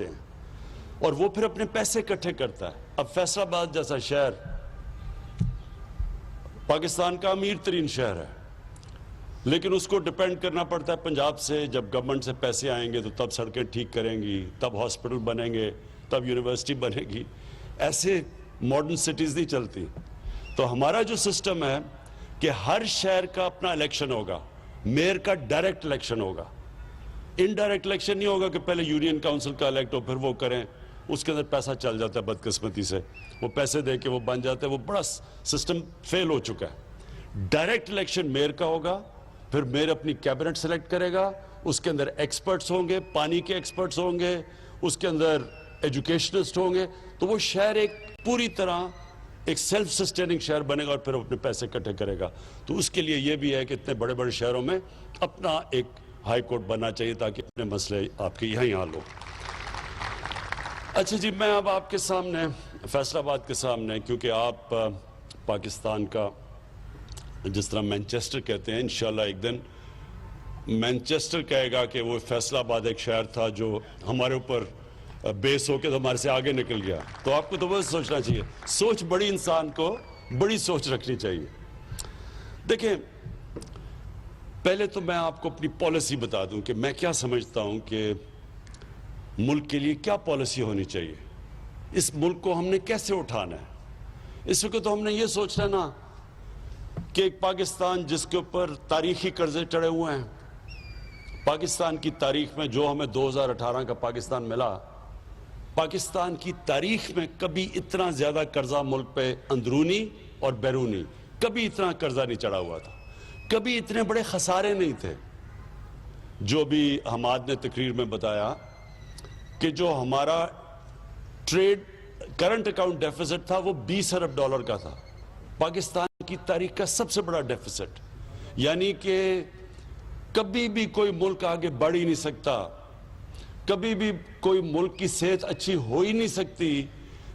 سمجھتے ہیں اور وہ پھر اپنے پیسے اکٹھے کرتا ہے. اب فیصل آباد جیسا شہر پاکستان کا امیر ترین شہر ہے, لیکن اس کو ڈیپینڈ کرنا پڑتا ہے پنجاب سے. جب گورنمنٹ سے پیسے آئیں گے تو تب سڑکیں ٹھیک کریں گی, تب ہاسپٹل بنیں گے, تب یونیورسٹی بنے گی. ایسے ماڈرن سٹیز نہیں چلتی. تو ہمارا جو سسٹم ہے کہ ہر شہر کا اپنا الیکشن ہوگا, میئر کا ڈائریکٹ الیکشن ہوگا, انڈائریکٹ الیکشن نہیں ہوگا کہ پہلے یونین کاؤنسل کا الیکٹ ہو پھر وہ کریں. اس کے اندر پیسہ چل جاتا ہے بدقسمتی سے, وہ پیسے دے کے وہ بن جاتے ہیں. وہ بڑا سسٹم فیل ہو چکا ہے. ڈائریکٹ الیکشن میئر کا ہوگا, پھر میئر اپنی کیبنٹ سلیکٹ کرے گا, اس کے اندر ایکسپرٹس ہوں گے, پانی کے ایکسپرٹس ہوں گے, اس کے اندر ایجوکیشنسٹ ہوں گے. تو وہ شہر ایک پوری طرح ایک سیلف سسٹیننگ شہر بنے گا اور پھر اپنے پیسے اکٹھے کرے گا. تو اس کے لیے یہ بھی ہے کہ اتنے بڑے بڑے شہروں میں اپنا ایک ہائی کورٹ بننا چاہیے تاکہ اپنے مسئلے آپ کے یہیں حل ہو. اچھا جی, میں اب آپ کے سامنے فیصل آباد کے سامنے, کیونکہ آپ پاکستان کا جس طرح مینچسٹر کہتے ہیں, انشاءاللہ ایک دن مینچسٹر کہے گا کہ وہ فیصل آباد ایک شہر تھا جو ہمارے اوپر بیس ہو کے تو ہمارے سے آگے نکل گیا. تو آپ کو تو بس سوچنا چاہیے, سوچ بڑی, انسان کو بڑی سوچ رکھنی چاہیے. دیکھیں, پہلے تو میں آپ کو اپنی پالیسی بتا دوں کہ میں کیا سمجھتا ہوں کہ ملک کے لیے کیا پالیسی ہونی چاہیے, اس ملک کو ہم نے کیسے اٹھانا ہے. اس وقت تو ہم نے یہ سوچنا نا کہ ایک پاکستان جس کے اوپر تاریخی قرضے چڑھے ہوئے ہیں, پاکستان کی تاریخ میں جو ہمیں 2018 کا پاکستان ملا, پاکستان کی تاریخ میں کبھی اتنا زیادہ قرضہ ملک پہ اندرونی اور بیرونی کبھی اتنا قرضہ نہیں چڑھا ہوا تھا, کبھی اتنے بڑے خسارے نہیں تھے. جو بھی حماد نے تقریر میں بتایا کہ جو ہمارا ٹریڈ کرنٹ اکاؤنٹ ڈیفیسٹ تھا وہ 20 ارب ڈالر کا تھا, پاکستان کی تاریخ کا سب سے بڑا ڈیفیسٹ. یعنی کہ کبھی بھی کوئی ملک آگے بڑھ ہی نہیں سکتا, کبھی بھی کوئی ملک کی صحت اچھی ہو ہی نہیں سکتی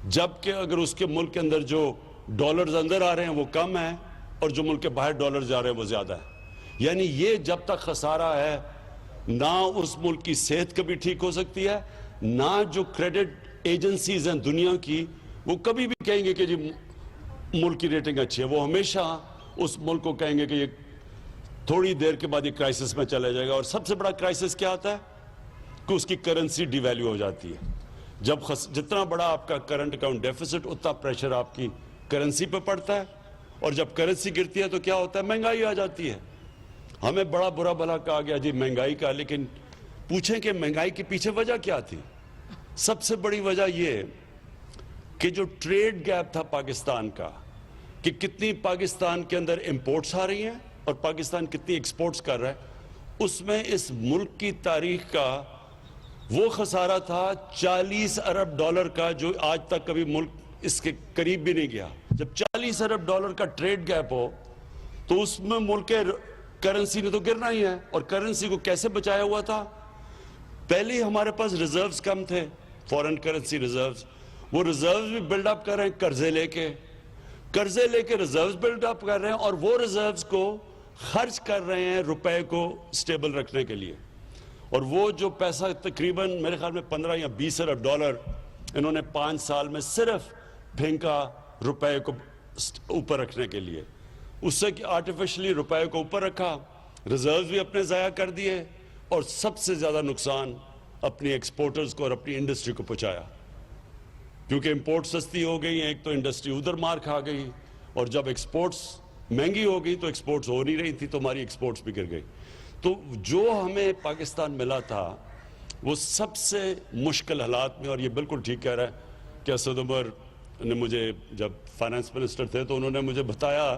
جبکہ اگر اس کے ملک کے اندر جو ڈالرز اندر آ رہے ہیں وہ کم ہیں اور جو ملک کے باہر ڈالر جا رہے ہیں وہ زیادہ ہے. یعنی یہ جب تک خسارہ ہے, نہ اس ملک کی صحت کبھی ٹھیک ہو سکتی ہے, نہ جو کریڈٹ ایجنسیز ہیں دنیا کی وہ کبھی بھی کہیں گے کہ جی ملک کی ریٹنگ اچھی ہے. وہ ہمیشہ اس ملک کو کہیں گے کہ یہ تھوڑی دیر کے بعد یہ کرائسس میں چلا جائے گا. اور سب سے بڑا کرائسس کیا آتا ہے کہ اس کی کرنسی ڈی ویلیو ہو جاتی ہے. جب جتنا بڑا آپ کا کرنٹ اکاؤنٹ ڈیفیسٹ, اتنا پریشر آپ کی کرنسی پہ پڑتا ہے, اور جب کرنسی گرتی ہے تو کیا ہوتا ہے, مہنگائی آ جاتی ہے. ہمیں بڑا برا بھلا کہا گیا جی مہنگائی کا, لیکن پوچھیں کہ مہنگائی کے پیچھے وجہ کیا تھی. سب سے بڑی وجہ یہ کہ جو ٹریڈ گیپ تھا پاکستان کا, کہ کتنی پاکستان کے اندر امپورٹس آ رہی ہیں اور پاکستان کتنی ایکسپورٹس کر رہا ہے, اس میں اس ملک کی تاریخ کا وہ خسارہ تھا 40 ارب ڈالر کا, جو آج تک کبھی ملک اس کے قریب بھی نہیں گیا. جب 40 ارب ڈالر کا ٹریڈ گیپ ہو تو اس میں ملک کے کرنسی نے تو گرنا ہی ہے. اور کرنسی کو کیسے بچایا ہوا تھا, پہلے ہی ہمارے پاس ریزروز کم تھے, فورن کرنسی ریزروز, وہ ریزروز بھی بلڈ اپ کر رہے ہیں قرضے لے کے ریزروز بلڈ اپ کر رہے ہیں, اور وہ ریزروز کو خرچ کر رہے ہیں روپے کو سٹیبل رکھنے کے لیے. اور وہ جو پیسہ تقریباً میرے خیال میں 15 یا 20 ارب ڈالر انہوں نے 5 سال میں صرف پھینکا روپے کو اوپر رکھنے کے لیے, اس سے کہ آرٹیفیشلی روپے کو اوپر رکھا, ریزروز بھی اپنے ضائع کر دیے, اور سب سے زیادہ نقصان اپنی ایکسپورٹرز کو اور اپنی انڈسٹری کو پہنچایا. کیونکہ امپورٹ سستی ہو گئی ہیں, ایک تو انڈسٹری ادھر مار کھا گئی, اور جب ایکسپورٹس مہنگی ہو گئی تو ایکسپورٹس ہو نہیں رہی تھی تو ہماری ایکسپورٹس بھی گر گئی. تو جو ہمیں پاکستان ملا تھا وہ سب سے مشکل حالات میں, اور یہ بالکل ٹھیک کہہ رہا ہے کہ اسد عمر نے مجھے جب فائنانس منسٹر تھے تو انہوں نے مجھے بتایا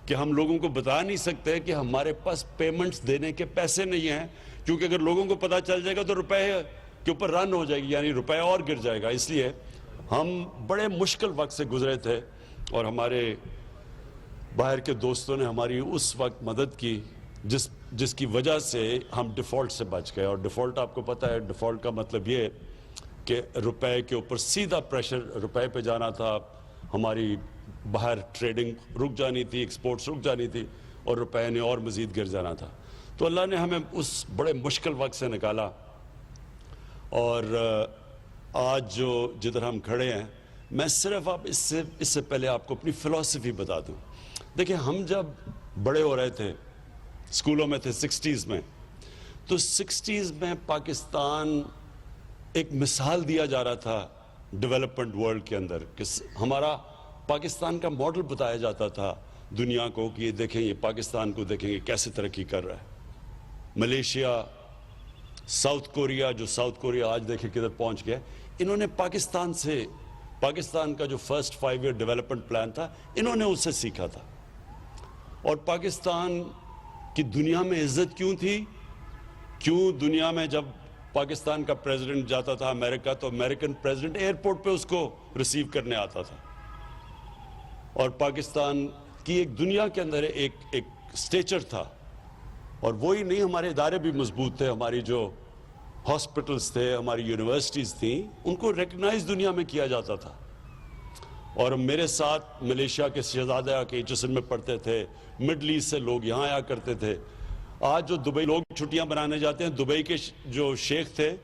کہ ہم لوگوں کو بتا نہیں سکتے کہ ہمارے پاس پیمنٹس دینے کے پیسے نہیں ہیں, کیونکہ اگر لوگوں کو پتا چل جائے گا تو روپے کے اوپر رن ہو جائے گی, یعنی روپے اور گر جائے گا. اس لیے ہم بڑے مشکل وقت سے گزرے تھے, اور ہمارے باہر کے دوستوں نے ہماری اس وقت مدد کی جس کی وجہ سے ہم ڈیفالٹ سے بچ گئے. اور ڈیفالٹ آپ کو پتہ ہے, ڈیفالٹ کا مطلب یہ کہ روپے کے اوپر سیدھا پریشر روپے پہ جانا تھا, ہماری باہر ٹریڈنگ رک جانی تھی, ایکسپورٹس رک جانی تھی, اور روپے نے اور مزید گر جانا تھا. تو اللہ نے ہمیں اس بڑے مشکل وقت سے نکالا, اور آج جو جدھر ہم کھڑے ہیں، میں صرف اس سے پہلے آپ کو اپنی فلسفی بتا دوں. دیکھیں، ہم جب بڑے ہو رہے تھے، اسکولوں میں تھے 60s میں، تو 60s میں پاکستان ایک مثال دیا جا رہا تھا ڈیولپمنٹ ورلڈ کے اندر، کہ ہمارا پاکستان کا ماڈل بتایا جاتا تھا دنیا کو کہ یہ دیکھیں، یہ پاکستان کو دیکھیں یہ کیسے ترقی کر رہا ہے. ملیشیا، ساؤتھ کوریا، جو ساؤتھ کوریا آج دیکھیں کدھر پہنچ گیا، انہوں نے پاکستان کا جو فرسٹ 5 ایئر ڈیولپمنٹ پلان تھا، انہوں نے اس سے سیکھا تھا. اور پاکستان کی دنیا میں عزت کیوں تھی؟ کیوں دنیا میں جب پاکستان کا پریزیڈنٹ جاتا تھا امریکہ، تو امریکن پریزیڈنٹ ایئرپورٹ پہ اس کو ریسیو کرنے آتا تھا. اور پاکستان کی ایک دنیا کے اندر ایک سٹیچر تھا. اور وہی نہیں، ہمارے ادارے بھی مضبوط تھے، ہماری جو ہاسپٹلز تھے، ہماری یونیورسٹیز تھیں، ان کو ریکگنائز دنیا میں کیا جاتا تھا. اور میرے ساتھ ملیشیا کے شہزادے آ کے HSN میں پڑھتے تھے، مڈل ایسٹ سے لوگ یہاں آیا کرتے تھے. آج جو دبئی لوگ چھٹیاں بنانے جاتے ہیں، دبئی کے جو شیخ تھے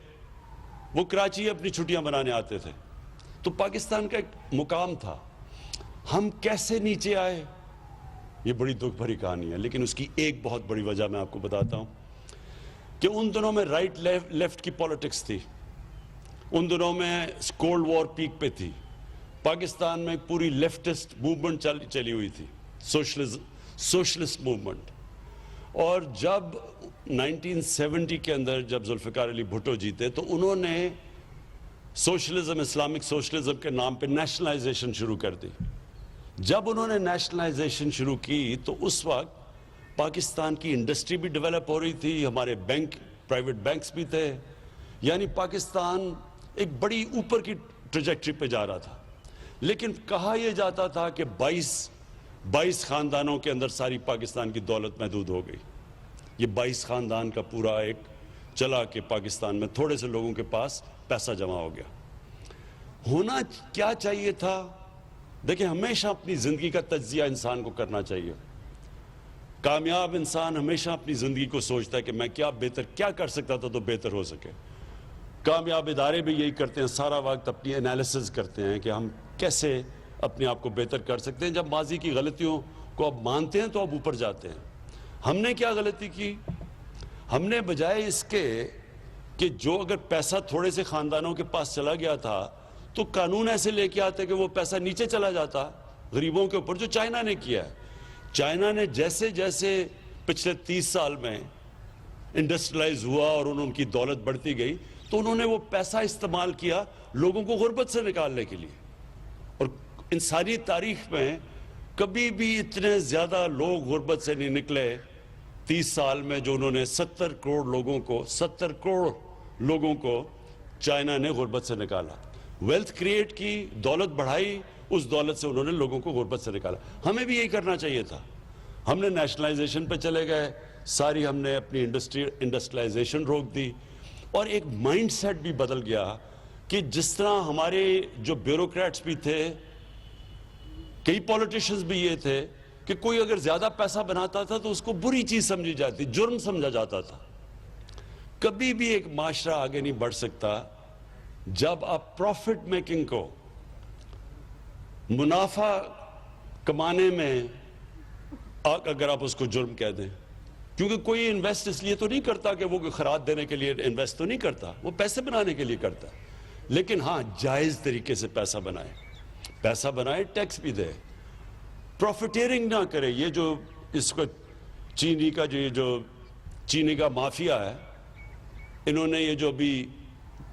وہ کراچی اپنی چھٹیاں بنانے آتے تھے. تو پاکستان کا ایک مقام تھا. ہم کیسے نیچے آئے، یہ بڑی دکھ بھری کہانی ہے. لیکن اس کی ایک بہت بڑی وجہ میں آپ کو بتاتا ہوں کہ ان دنوں میں رائٹ لیفٹ کی پالیٹکس تھی. ان دنوں میں کولڈ وار پیک پہ تھی. پاکستان میں پوری لیفٹسٹ موومنٹ چلی ہوئی تھی، سوشلسٹ موومنٹ. اور جب 1970 کے اندر جب ذوالفقار علی بھٹو جیتے، تو انہوں نے سوشلزم، اسلامک سوشلزم کے نام پہ نیشنلائزیشن شروع کر دی. جب انہوں نے نیشنلائزیشن شروع کی تو اس وقت پاکستان کی انڈسٹری بھی ڈیولپ ہو رہی تھی، ہمارے پرائیویٹ بینکس بھی تھے. یعنی پاکستان ایک بڑی اوپر کی ٹریجیکٹری پہ جا رہا تھا. لیکن کہا یہ جاتا تھا کہ 22 خاندانوں کے اندر ساری پاکستان کی دولت محدود ہو گئی. یہ 22 خاندان کا پورا ایک چلا کہ پاکستان میں تھوڑے سے لوگوں کے پاس پیسہ جمع ہو گیا. ہونا کیا چاہیے تھا؟ دیکھیں، ہمیشہ اپنی زندگی کا تجزیہ انسان کو کرنا چاہیے. کامیاب انسان ہمیشہ اپنی زندگی کو سوچتا ہے کہ میں کیا کر سکتا تھا تو بہتر ہو سکے. کامیاب ادارے بھی یہی کرتے ہیں، سارا وقت اپنی انالیسز کرتے ہیں کہ ہم کیسے اپنے آپ کو بہتر کر سکتے ہیں. جب ماضی کی غلطیوں کو اب مانتے ہیں تو اب اوپر جاتے ہیں. ہم نے کیا غلطی کی؟ ہم نے بجائے اس کے کہ جو اگر پیسہ تھوڑے سے خاندانوں کے پاس چلا گیا تھا تو قانون ایسے لے کے آتے کہ وہ پیسہ نیچے چلا جاتا غریبوں کے اوپر، جو چائنا نے کیا ہے. چائنا نے جیسے جیسے پچھلے 30 سال میں انڈسٹریلائز ہوا اور ان کی دولت بڑھتی گئی، تو انہوں نے وہ پیسہ استعمال کیا لوگوں کو غربت سے نکالنے کے لیے. اور انسانی تاریخ میں کبھی بھی اتنے زیادہ لوگ غربت سے نہیں نکلے 30 سال میں، جو انہوں نے 70 کروڑ لوگوں کو چائنا نے غربت سے نکالا. ویلتھ کریٹ کی، دولت بڑھائی، اس دولت سے انہوں نے لوگوں کو غربت سے نکالا. ہمیں بھی یہی کرنا چاہیے تھا. ہم نے نیشنلائزیشن پہ چلے گئے، ساری ہم نے اپنی انڈسٹریلائزیشن روک دی. اور ایک مائنڈ سیٹ بھی بدل گیا کہ جس طرح ہمارے جو بیوروکریٹس بھی تھے، کئی پولیٹیشنز بھی یہ تھے کہ کوئی اگر زیادہ پیسہ بناتا تھا تو اس کو بری چیز سمجھی جاتی، جرم سمجھا جاتا تھا. کبھی بھی ایک معاشرہ آگے نہیں بڑھ سکتا جب آپ پروفٹ میکنگ کو، منافع کمانے میں اگر آپ اس کو جرم کہہ دیں. کیونکہ کوئی انویسٹ اس لیے تو نہیں کرتا کہ وہ خراج دینے کے لیے انویسٹ تو نہیں کرتا، وہ پیسے بنانے کے لیے کرتا. لیکن ہاں، جائز طریقے سے پیسہ بنائے، ٹیکس بھی دے، پروفیٹیرنگ نہ کرے. یہ جو اس کو چینی کا مافیا ہے، انہوں نے یہ جو بھی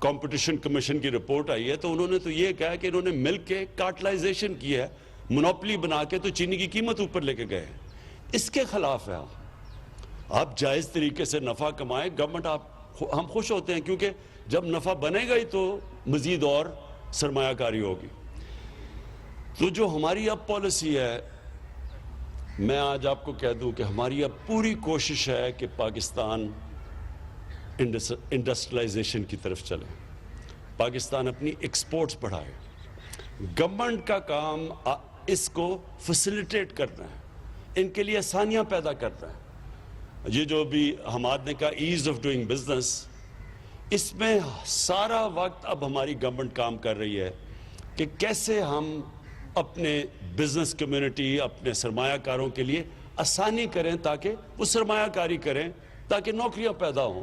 کمپٹیشن کمیشن کی رپورٹ آئی ہے، تو انہوں نے تو یہ کہا کہ انہوں نے مل کے کارٹلائزیشن کی ہے، منوپلی بنا کے تو چینی کی قیمت اوپر لے کے گئے. اس کے خلاف ہے. آپ جائز طریقے سے نفع کمائیں، گورنمنٹ ہم خوش ہوتے ہیں، کیونکہ جب نفع بنے گا ہی تو مزید اور سرمایہ کاری ہوگی. تو جو ہماری اب پالیسی ہے، میں آج آپ کو کہہ دوں کہ ہماری اب پوری کوشش ہے کہ پاکستان انڈسٹریلائزیشن کی طرف چلے، پاکستان اپنی ایکسپورٹس بڑھائے. گورنمنٹ کا کام اس کو فیسیلیٹیٹ کرنا ہے، ان کے لیے آسانیاں پیدا کرنا ہے. یہ جو بھی حماد نے کہا ایز آف ڈوئنگ بزنس، اس میں سارا وقت اب ہماری گورنمنٹ کام کر رہی ہے کہ کیسے ہم اپنے بزنس کمیونٹی، اپنے سرمایہ کاروں کے لیے آسانی کریں تاکہ وہ سرمایہ کاری کریں، تاکہ نوکریاں پیدا ہوں،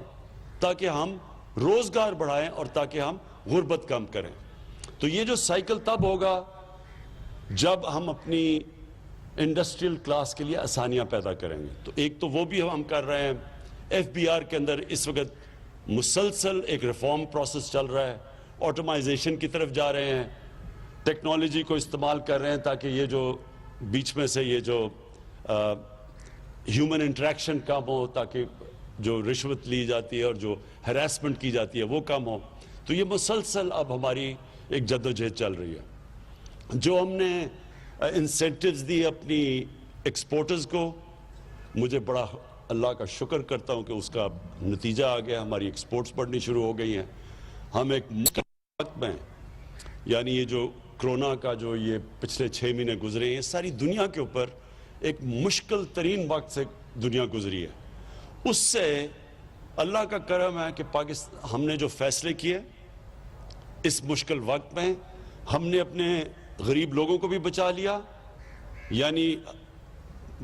تاکہ ہم روزگار بڑھائیں اور تاکہ ہم غربت کم کریں۔ تو یہ جو سائیکل تب ہوگا جب ہم اپنی انڈسٹریل کلاس کے لیے آسانیاں پیدا کریں گے۔ تو ایک تو وہ بھی ہم کر رہے ہیں، ایف بی آر کے اندر اس وقت مسلسل ایک ریفارم پروسیس چل رہا ہے، آٹومائزیشن کی طرف جا رہے ہیں، ٹیکنالوجی کو استعمال کر رہے ہیں تاکہ یہ جو بیچ میں سے یہ جو ہیومن انٹریکشن کم ہو، تاکہ جو رشوت لی جاتی ہے اور جو ہیراسمنٹ کی جاتی ہے وہ کم ہو۔ تو یہ مسلسل اب ہماری ایک جدوجہد چل رہی ہے۔ جو ہم نے انسینٹیوز دی اپنی ایکسپورٹرز کو، مجھے بڑا اللہ کا شکر کرتا ہوں کہ اس کا نتیجہ آ گیا، ہماری ایکسپورٹس بڑھنی شروع ہو گئی ہیں۔ ہم ایک وقت میں، یعنی یہ جو کرونا کا جو یہ پچھلے 6 مہینے گزرے ہیں، ساری دنیا کے اوپر ایک مشکل ترین وقت سے دنیا گزری ہے۔ اس سے اللہ کا کرم ہے کہ ہم نے جو فیصلے کیے اس مشکل وقت میں، ہم نے اپنے غریب لوگوں کو بھی بچا لیا، یعنی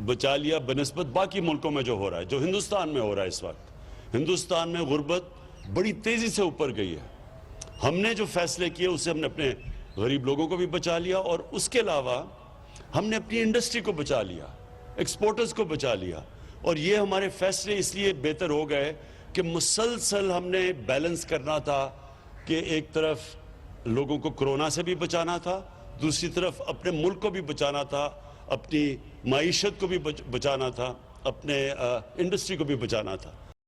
بچا لیا بنسبت باقی ملکوں میں جو ہو رہا ہے، جو ہندوستان میں ہو رہا ہے اس وقت۔ ہندوستان میں غربت بڑی تیزی سے اوپر گئی ہے۔ ہم نے جو فیصلے کیے اس سے ہم نے اپنے غریب لوگوں کو بھی بچا لیا، اور اس کے علاوہ ہم نے اپنی انڈسٹری کو بچا لیا، ایکسپورٹرز کو بچا لیا۔ اور یہ ہمارے فیصلے اس لیے بہتر ہو گئے کہ مسلسل ہم نے بیلنس کرنا تھا کہ ایک طرف لوگوں کو کرونا سے بھی بچانا تھا، دوسری طرف اپنے ملک کو بھی بچانا تھا، اپنی معیشت کو بھی بچانا تھا، اپنے انڈسٹری کو بھی بچانا تھا۔